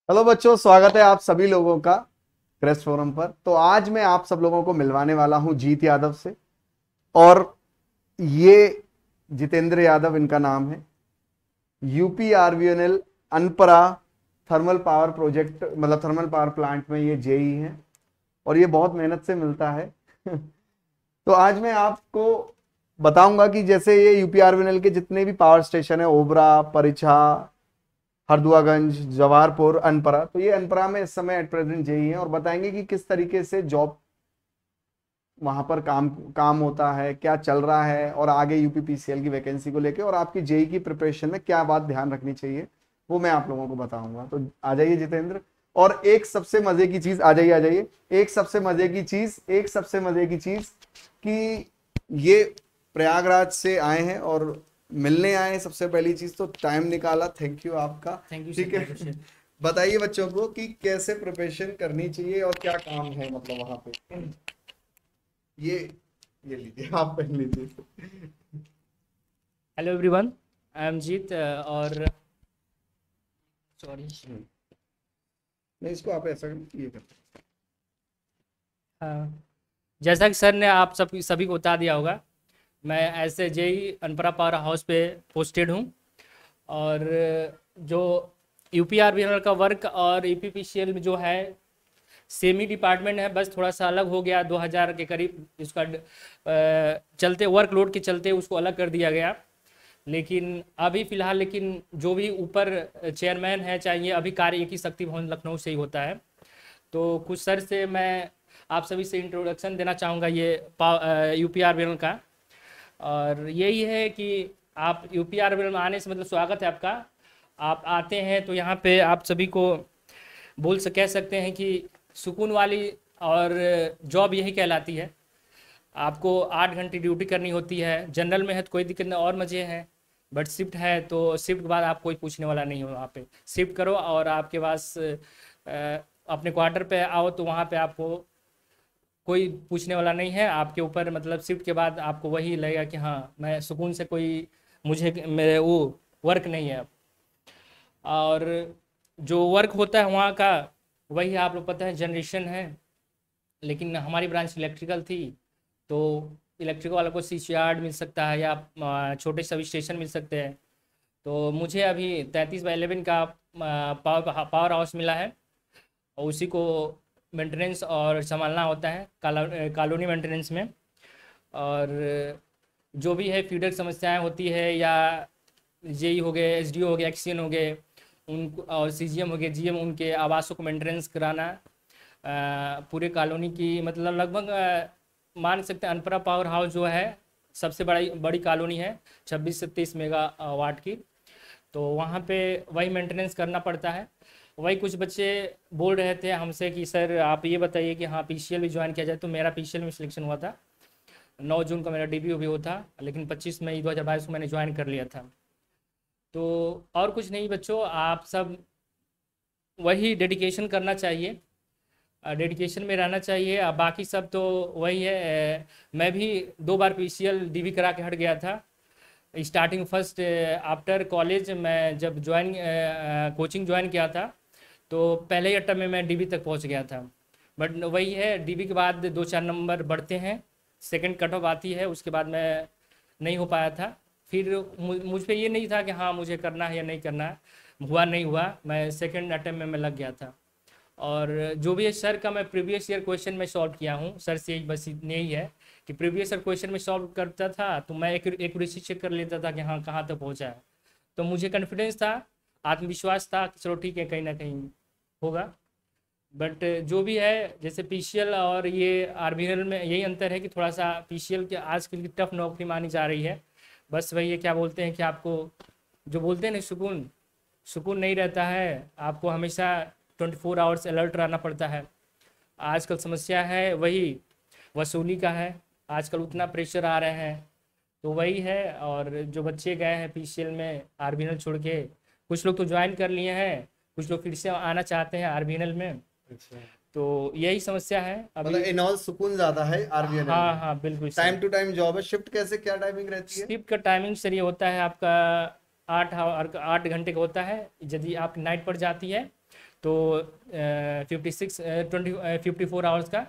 Hello बच्चों, स्वागत है आप सभी लोगों का क्रेस्ट फोरम पर। तो आज मैं आप सब लोगों को मिलवाने वाला हूं जीत यादव से। और ये जितेंद्र यादव इनका नाम है। UP RVNL Anpara thermal power project मतलब थर्मल पावर प्लांट में ये जेई है और ये बहुत मेहनत से मिलता है। तो आज मैं आपको बताऊंगा कि जैसे ये यूपी आरवीएनएल के जितने भी पावर स्टेशन है, ओबरा, परिछा, हरदुआगंज, जवाहरपुर, अनपरा, तो ये अनपरा में इस समय एट प्रेजेंट जेई है और बताएंगे कि किस तरीके से जॉब वहां पर काम काम होता है, क्या चल रहा है और आगे यूपीपीसीएल की वैकेंसी को लेके और आपकी जेई की प्रिपरेशन में क्या बात ध्यान रखनी चाहिए वो मैं आप लोगों को बताऊंगा। तो आ जाइए जितेंद्र। और एक सबसे मजे की चीज, आ जाइए, एक सबसे मजे की चीज कि ये प्रयागराज से आए हैं और मिलने आए हैं। सबसे पहली चीज तो टाइम निकाला, थैंक यू आपका। थैंक यू सर, ठीक थैंक यू है, सर। बताइए बच्चों को कि कैसे प्रिपरेशन करनी चाहिए और क्या काम है मतलब वहां पे। ये ये लीजिए, आप पहन लीजिए। हेलो एवरीवन, आई एम जीत और सॉरी। नहीं, इसको आप ऐसा ये कर। जैसा कि सर ने आप सभी को बता दिया होगा, मैं ऐसे जेई अनपरा पावर हाउस पे पोस्टेड हूँ। और जो यूपीआरबीएनएल का वर्क और ईपीपीसीएल में जो है सेम ही डिपार्टमेंट है, बस थोड़ा सा अलग हो गया 2000 के करीब। इसका चलते वर्कलोड के चलते उसको अलग कर दिया गया। लेकिन अभी फ़िलहाल जो भी ऊपर चेयरमैन है, चाहे ये अभी कार्य एक ही शक्ति भवन लखनऊ से ही होता है। तो कुछ सर से मैं आप सभी से इंट्रोडक्शन देना चाहूँगा ये यूपीआरबीएल का। और यही है कि आप यूपीआरबीएल में आने से मतलब स्वागत है आपका। आप आते हैं तो यहाँ पे आप सभी को कह सकते हैं कि सुकून वाली और जॉब यही कहलाती है। आपको 8 घंटे ड्यूटी करनी होती है। जनरल में है तो कोई दिक्कत नहीं और मज़े हैं, बट शिफ्ट है तो शिफ्ट के बाद आप कोई पूछने वाला नहीं हो। वहाँ पे शिफ्ट करो और आपके पास अपने क्वार्टर पे आओ तो वहाँ पे आपको कोई पूछने वाला नहीं है। आपके ऊपर मतलब शिफ्ट के बाद आपको वही लगेगा कि हाँ, मैं सुकून से कोई मुझे मेरे वो वर्क नहीं है। और जो वर्क होता है वहाँ का, वही आप लोग पता है जनरेशन है। लेकिन हमारी ब्रांच इलेक्ट्रिकल थी, तो इलेक्ट्रिकल वालों को सीसीआर मिल सकता है या छोटे सब स्टेशन मिल सकते हैं। तो मुझे अभी 33/11 का पावर हाउस मिला है और उसी को मेंटेनेंस और संभालना होता है कॉलोनी मेंटेनेंस में। और जो भी है फीडर समस्याएं होती है या जेई हो गए, एसडीओ हो गए, एक्सीएन हो गए, उन और सीजीएम हो गए, जीएम, उनके आवासों को मेंटेनेंस कराना। पूरे कॉलोनी की मतलब लगभग मान सकते हैं अनपरा पावर हाउस जो है सबसे बड़ी बड़ी कॉलोनी है, 26 से 30 मेगा वाट की। तो वहाँ पे वही मेंटेनेंस करना पड़ता है। वही कुछ बच्चे बोल रहे थे हमसे कि सर आप ये बताइए कि हाँ पीसीएल भी ज्वाइन किया जाए। तो मेरा पीसीएल में सिलेक्शन हुआ था, 9 जून का मेरा डीबीओ भी हुआ था, लेकिन 25 मई 2022 को मैंने ज्वाइन कर लिया था। तो और कुछ नहीं बच्चों, आप सब वही डेडिकेशन करना चाहिए, डेडिकेशन में रहना चाहिए। बाकी सब तो वही है। मैं भी 2 बार पीसीएल डीबी करा के हट गया था। स्टार्टिंग फर्स्ट आफ्टर कॉलेज मैं जब कोचिंग ज्वाइन किया था, तो पहले ही अटेम्प्ट में मैं डीबी तक पहुंच गया था। बट वही है, डीबी के बाद 2-4 नंबर बढ़ते हैं, सेकंड कट ऑफ आती है, उसके बाद मैं नहीं हो पाया था। फिर मुझ पे ये नहीं था कि हाँ मुझे करना है या नहीं करना है, हुआ नहीं हुआ, मैं सेकंड अटेम्प्ट में मैं लग गया था। और जो भी है सर का मैं प्रीवियस ईयर क्वेश्चन में सॉल्व किया हूँ, सर से यही बस यही है कि प्रीवियस ईयर क्वेश्चन में सॉल्व करता था तो मैं एक एक्यूरेसी चेक कर लेता था कि हाँ कहाँ तक पहुँचा है। तो मुझे कॉन्फिडेंस था, आत्मविश्वास था कि चलो ठीक है कहीं ना कहीं होगा। बट जो भी है, जैसे पीसीएल और ये आरबीएल में यही अंतर है कि थोड़ा सा पीसीएल के आजकल की टफ नौकरी मानी जा रही है। बस वही है, क्या बोलते हैं कि आपको जो बोलते हैं ना सुकून, सुकून नहीं रहता है। आपको हमेशा 24 आवर्स अलर्ट रहना पड़ता है। आजकल समस्या है वही वसूली का है, आजकल उतना प्रेशर आ रहे हैं। तो वही है। और जो बच्चे गए हैं पीसीएल में आरबीएनएल छोड़ के, कुछ लोग तो ज्वाइन कर लिए हैं, कुछ लोग फिर से आना चाहते हैं आरबीएनएल में। अच्छा, तो यही समस्या है मतलब अभी। इन ऑल सुकून ज्यादा है आरवीएनएल हाँ में। हाँ बिल्कुल sir. Time to time job है, शिफ्ट कैसे क्या टाइमिंग रहती है? शिफ्ट का टाइमिंग सर ये होता है आपका 8 घंटे का होता है। यदि आप नाइट पर जाती है तो 54 आवर्स का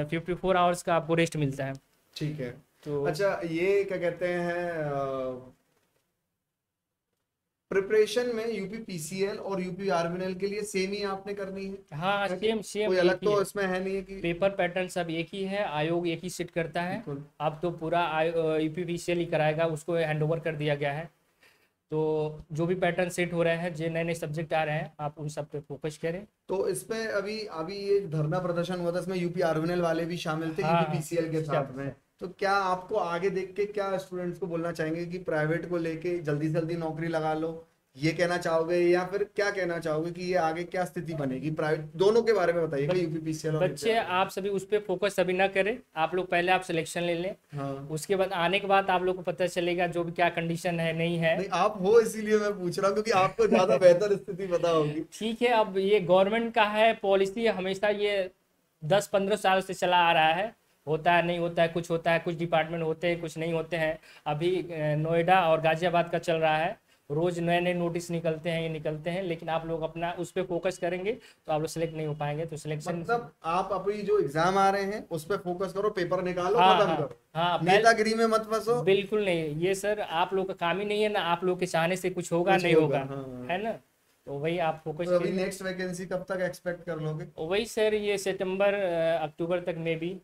54 आवर्स का आपको रेस्ट मिलता है। ठीक है। तो अच्छा, ये क्या कहते हैं, प्रिपरेशन में यूपी पीसीएल और यूपी आरबीएनएल के लिए सेम ही आपने करनी है? हाँ, है कि सेम कोई एक अलग ही तो है। इसमें है नहीं है कि? पेपर पैटर्न सब एक ही है, आयोग एक ही सेट करता है। बिल्कुल। अब तो पूरा यूपीपीसीएल ही कराएगा, उसको हैंड ओवर कर दिया गया है। तो जो भी पैटर्न सेट हो रहे हैं, जो नए नए सब्जेक्ट आ रहे हैं, आप उन सब पे फोकस करें। तो इसमें अभी अभी ये धरना प्रदर्शन हुआ था, इसमें यूपी आरबीएनएल वाले भी शामिल थे हाँ, यूपी पीसीएल के साथ सब में। सब। तो क्या आपको आगे देख के क्या स्टूडेंट्स को बोलना चाहेंगे कि प्राइवेट को लेके जल्दी से जल्दी नौकरी लगा लो, ये कहना चाहोगे, या फिर क्या कहना चाहोगे कि ये आगे क्या स्थिति बनेगी प्राइवेट, दोनों के बारे में बताइएगा, यूपी पीसीएल और बच्चे आप सभी उस पर फोकस अभी ना करें। आप लोग पहले आप सिलेक्शन ले लें, हाँ। उसके बाद आने के बाद आप लोग को पता चलेगा जो भी क्या कंडीशन है नहीं है। नहीं, आप हो इसीलिए मैं पूछ रहा हूँ क्योंकि आपको ज्यादा बेहतर स्थिति पता होगी। ठीक है, अब ये गवर्नमेंट का है पॉलिसी, हमेशा ये 10-15 साल से चला आ रहा है। होता है नहीं होता है, कुछ होता है, कुछ डिपार्टमेंट होते हैं, कुछ नहीं होते हैं। अभी नोएडा और गाजियाबाद का चल रहा है, रोज नए नए नोटिस निकलते हैं, ये निकलते हैं। लेकिन आप लोग अपना उस पर फोकस करेंगे तो आप लोग सेलेक्ट नहीं हो पाएंगे। तो सिलेक्शन मतलब आप अभी जो एग्जाम आ रहे हैं उस पर फोकस करो, पेपर निकालो, हाँ खत्म हाँ करो, हाँ, नेतागिरी में मत फंसो। बिल्कुल नहीं। ये सर आप लोग का काम ही नहीं है ना, आप लोग के चाहने से कुछ होगा कुछ नहीं होगा, होगा, हाँ। है ना। तो वही आप फोकस तो अभी कीजिए। नेक्स्ट वैकेंसी कब तक एक्सपेक्ट कर लोगे? वही सर, ये सितंबर अक्टूबर तक में भी।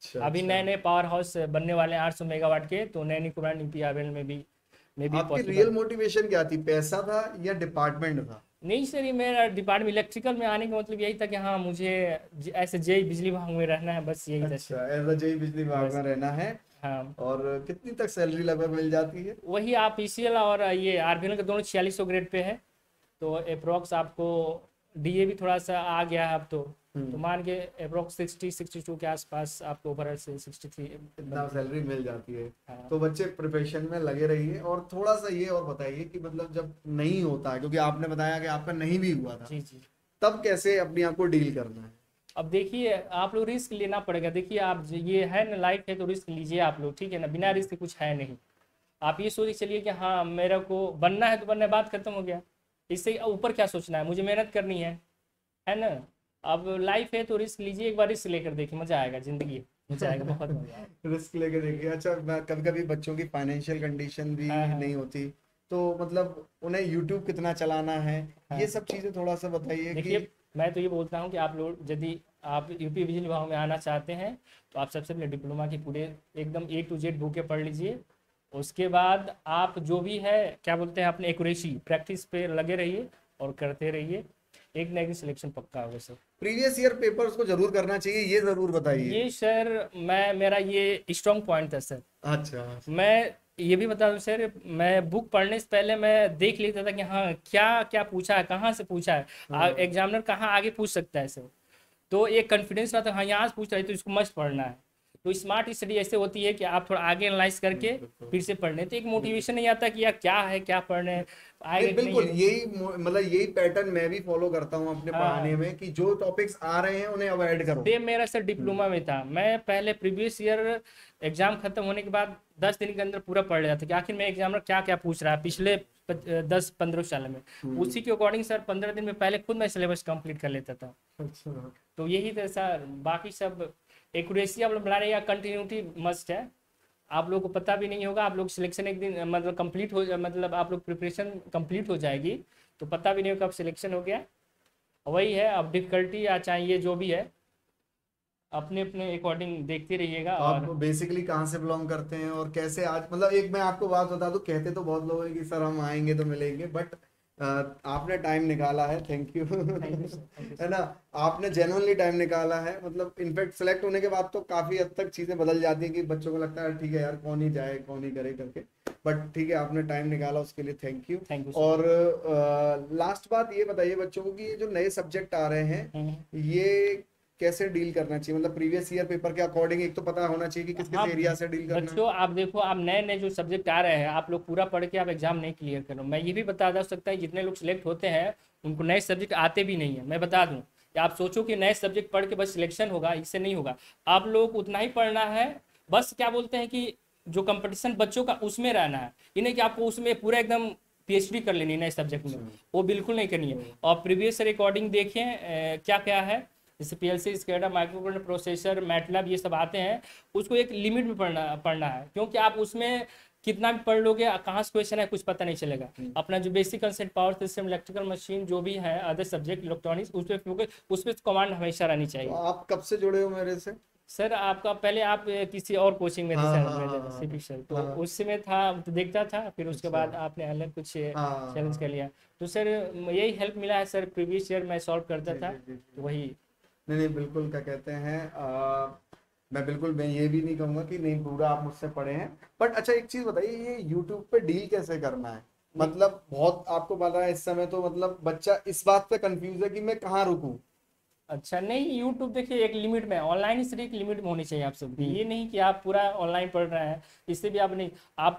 अच्छा अभी अच्छा। नए नए पावर हाउस बनने वाले हैं 800 मेगावाट के, तो नए निकुरान यूपीआरएल में भी आपकी रियल पॉसिबल। मोटिवेशन क्या थी, पैसा था या डिपार्टमेंट था? नहीं सर, ये मेरा डिपार्टमेंट इलेक्ट्रिकल में आने का मतलब यही था कि हाँ मुझे ऐसे जेई बिजली विभाग में रहना है, बस यही था अच्छा, सर। एज अ जेई बिजली विभाग में रहना है। हाँ, और कितनी तक सैलरी लगभग मिल जाती है? वही आप पीसीएल और ये आरबीएल के दोनों 4600 ग्रेड पे है। तो अप्रोक्स आपको डीए भी थोड़ा सा आ गया है अब तो मान के अप्रोक्स 60-62 के आसपास आपको ओवरऑल से 63 इतना सैलरी मिल जाती है। हाँ। तो बच्चे प्रिपरेशन में लगे रहिए, और थोड़ा सा ये और बताइए कि मतलब जब नहीं होता है, क्योंकि आपने बताया कि आपका नहीं भी हुआ था, जी जी। तब कैसे अपने आप को डील करना है? अब देखिए, आप लोग रिस्क लेना पड़ेगा। देखिए आप ये है ना, लाइफ है तो रिस्क लीजिए आप लोग, ठीक है ना। बिना रिस्क के कुछ है नहीं। आप ये सोच के चलिए कि हाँ मेरे को बनना है तो बनना है, बात खत्म हो गया। इससे ऊपर क्या सोचना है, मुझे मेहनत करनी है ना। अब लाइफ है तो रिस्क लीजिए, एक बार रिस्क लेकर देखिए, मजा आएगा, जिंदगी मजा आएगा, बहुत मजा आएगा। रिस्क लेके देखिए। अच्छा, कभी कभी बच्चों की फाइनेंशियल कंडीशन भी हाँ हाँ नहीं होती, तो मतलब उन्हें यूट्यूब कितना चलाना है, हाँ। ये सब चीजें थोड़ा सा बताइए कि। देखिए, मैं तो ये बोलता हूँ कि आप लोग यदि आप यूपी बिजली विभाग में आना चाहते हैं तो आप सबसे पहले डिप्लोमा की पूरे एकदम A to Z बुकें पढ़ लीजिए। उसके बाद आप जो भी है क्या बोलते हैं, अपने एक्यूरेसी प्रैक्टिस पे लगे रहिए और करते रहिए, एक ना एक सिलेक्शन पक्का होगा सर। प्रीवियस ईयर पेपर्स को जरूर करना चाहिए, ये जरूर बताइए। ये सर मेरा ये स्ट्रॉन्ग पॉइंट था सर। अच्छा। मैं ये भी बता दूं सर, मैं बुक पढ़ने से पहले मैं देख लेता था कि हाँ क्या क्या पूछा है, कहाँ से पूछा है, एग्जामिनर कहाँ आगे पूछ सकता है सर। तो एक कॉन्फिडेंस रहता है, हाँ यहाँ से पूछ रहा है तो इसको मस्त पढ़ना है। तो स्मार्ट स्टडी ऐसे होती है कि आप थोड़ा आगे एनालाइज करके फिर से पढ़ने, तो एक मोटिवेशन नहीं आता कि यार क्या है, क्या पढ़ने आएगा कि नहीं बिल्कुल, है। यही मतलब यही पैटर्न मैं भी फॉलो करता हूँ अपने हाँ। पढ़ाने में, कि जो टॉपिक्स आ रहे हैं उन्हें अवॉइड करो। सेम मेरा सर डिप्लोमा में था। मैं पहले प्रीवियस ईयर एग्जाम खत्म होने के बाद 10 दिन के अंदर पूरा पढ़ लेता था कि आखिर में एग्जामिनर क्या क्या पूछ रहा है पिछले 10-15 साल में। उसी के अकॉर्डिंग सर 15 दिन में पहले खुद मैं सिलेबस कंप्लीट कर लेता था। अच्छा। तो यही था सर। बाकी सब एक्यूरेसी आप लोग बना रहे हैं, कंटिन्यूटी मस्ट है। आप लोग को पता भी नहीं होगा, आप लोग सिलेक्शन एक दिन मतलब कंप्लीट हो, मतलब आप लोग प्रिपरेशन कंप्लीट हो जाएगी तो पता भी नहीं होगा कब सिलेक्शन हो गया। वही है, अब डिफिकल्टी या चाहे ये जो भी है अपने अपने अकॉर्डिंग देखते रहिएगा। आप और बेसिकली कहाँ से बिलोंग करते हैं और कैसे आज, मतलब एक मैं आपको बात बता दूं, कहते तो बहुत लोग हैं कि सर हम आएंगे तो मिलेंगे, बट आपने टाइम निकाला है, थैंक यू। है ना, आपने जेन्युइनली टाइम निकाला है। मतलब इनफैक्ट सेलेक्ट होने के बाद तो काफी हद तक चीजें बदल जाती हैं कि बच्चों को लगता है ठीक है यार, कौन ही जाए कौन ही करे करके, बट ठीक है आपने टाइम निकाला, उसके लिए थैंक यू। Thank you. और लास्ट बात ये बताइए बच्चों को कि ये जो नए सब्जेक्ट आ रहे हैं ये कैसे डील करना चाहिए, मतलब प्रीवियस ईयर पेपर के अकॉर्डिंग एक तो पता होना चाहिए कि किस किस हाँ एरिया से डील करना है। बच्चों, आप देखो, आप नए नए जो सब्जेक्ट आ रहे हैं आप लोग पूरा पढ़ के आप एग्जाम नहीं क्लियर करो। मैं ये भी बता जा सकता है, जितने लोग सिलेक्ट होते हैं उनको नए सब्जेक्ट आते भी नहीं है। मैं बता दूं कि आप सोचो कि नए सब्जेक्ट पढ़ के बस सिलेक्शन होगा, इससे नहीं होगा। आप लोग उतना ही पढ़ना है, बस क्या बोलते हैं कि जो कंपटीशन बच्चों का उसमें रहना है, ये नहीं कि आपको उसमें पूरा एकदम पीएचडी कर लेनी है नए सब्जेक्ट में, वो बिल्कुल नहीं करनी है। और प्रीवियस रिकॉर्डिंग देखें क्या क्या है, जैसे पीएलसी, स्केडा, माइक्रोकंट्रोलर, प्रोसेसर, मैटलैब, ये सब आते हैं, उसको एक लिमिट में पढ़ना है, क्योंकि आप उसमें कितना भी पढ़ लोगे कहाँ से क्वेश्चन है कुछ पता नहीं चलेगा। अपना जो basic concept, power system, electrical machine, जो भी है अदर सब्जेक्ट, इलेक्ट्रॉनिक्स, उस पर कमांड हमेशा रहनी चाहिए। तो आप कब से जुड़े हो मेरे से? सर आपका पहले आप किसी और कोचिंग में थे सर, सिविक सर, तो उस समय था तो देखता था, फिर उसके बाद आपने अलग कुछ चैलेंज कर लिया, तो सर यही हेल्प मिला है सर। प्रीवियस ईयर मैं सॉल्व करता था, तो वही। नहीं बिल्कुल, क्या कहते हैं, मैं ये भी नहीं कहूंगा कि नहीं पूरा आप मुझसे पढ़े हैं, बट अच्छा एक चीज बताइए, ये यूट्यूब पे डील कैसे करना है? मतलब बहुत आपको पता है इस समय तो मतलब बच्चा इस बात पे कंफ्यूज है कि मैं कहाँ रुकूं। अच्छा नहीं, यूट्यूब देखिए एक लिमिट में, ऑनलाइन सिर्फ एक लिमिट में होनी चाहिए आप सबकी, ये नहीं कि आप पूरा ऑनलाइन पढ़ रहे हैं, इससे भी आप नहीं, आप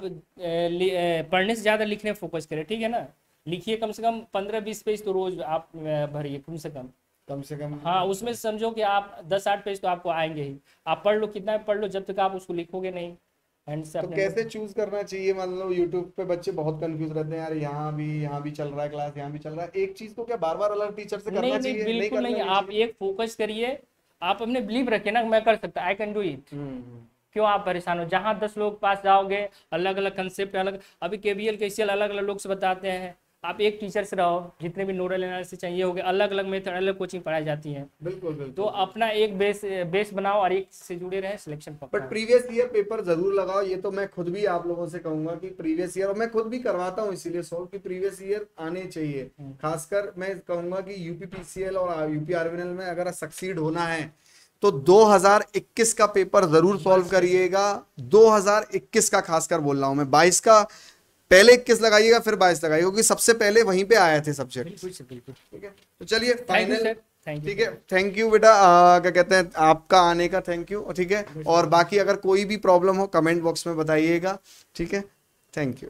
पढ़ने से ज़्यादा लिखने में फोकस करें, ठीक है ना। लिखिए कम से कम 15-20 पेज तो रोज आप भरिए कम से कम। हाँ, उसमें समझो कि आप 10-8 पेज तो आपको आएंगे ही, आप पढ़ लो कितना भी पढ़ लो, जब तक आप उसको लिखोगे नहीं हैंड से। तो कैसे चूज करना चाहिए? मतलब यूट्यूब पे बच्चे बहुत कंफ्यूज रहते हैं, यार यहाँ भी चल रहा है क्लास, यहाँ भी चल रहा है, एक चीज को क्या बार बार अलग टीचर से करना चाहिए? बिल्कुल नहीं, आप एक फोकस करिए, आप अपने बिलीव रखिए ना, मैं कर सकता, आई कैन डू इट। क्यों आप परेशान हो? जहाँ 10 लोग पास जाओगे, अलग अलग कंसेप्ट, अलग, अभी केबीएल केसीएल अलग अलग लोग से बताते हैं, आप एक टीचर से रहो, जितने भी नोडल एनालिसिस चाहिए होगे, अलग अलग मेथड, अलग कोचिंग पढ़ाई जाती है। बिल्कुल। तो अपना एक बेस बनाओ और एक से जुड़े रहे, सिलेक्शन पक्का। बट प्रीवियस ईयर पेपर जरूर लगाओ, ये तो मैं खुद भी आप लोगों से कहूंगा कि प्रीवियस ईयर, और मैं खुद भी करवाता हूँ इसीलिए सॉल्व, कि प्रीवियस ईयर आने चाहिए। खासकर मैं कहूंगा कि यूपीपीसीएल और यूपी आरवीएनएल में अगर सक्सीड होना है तो 2021 का पेपर जरूर सॉल्व करिएगा। 2021 का खासकर बोल रहा हूं मैं, 22 का पहले 21 लगाइएगा, फिर 22 लगाइएगा, क्योंकि सबसे पहले वहीं पे आए थे सब्जेक्ट। बिल्कुल। ठीक है, तो चलिए फाइनल, ठीक है, थैंक यू बेटा, क्या कहते हैं आपका आने का, थैंक यू। ठीक है, और बाकी अगर कोई भी प्रॉब्लम हो कमेंट बॉक्स में बताइएगा। ठीक है, थैंक यू।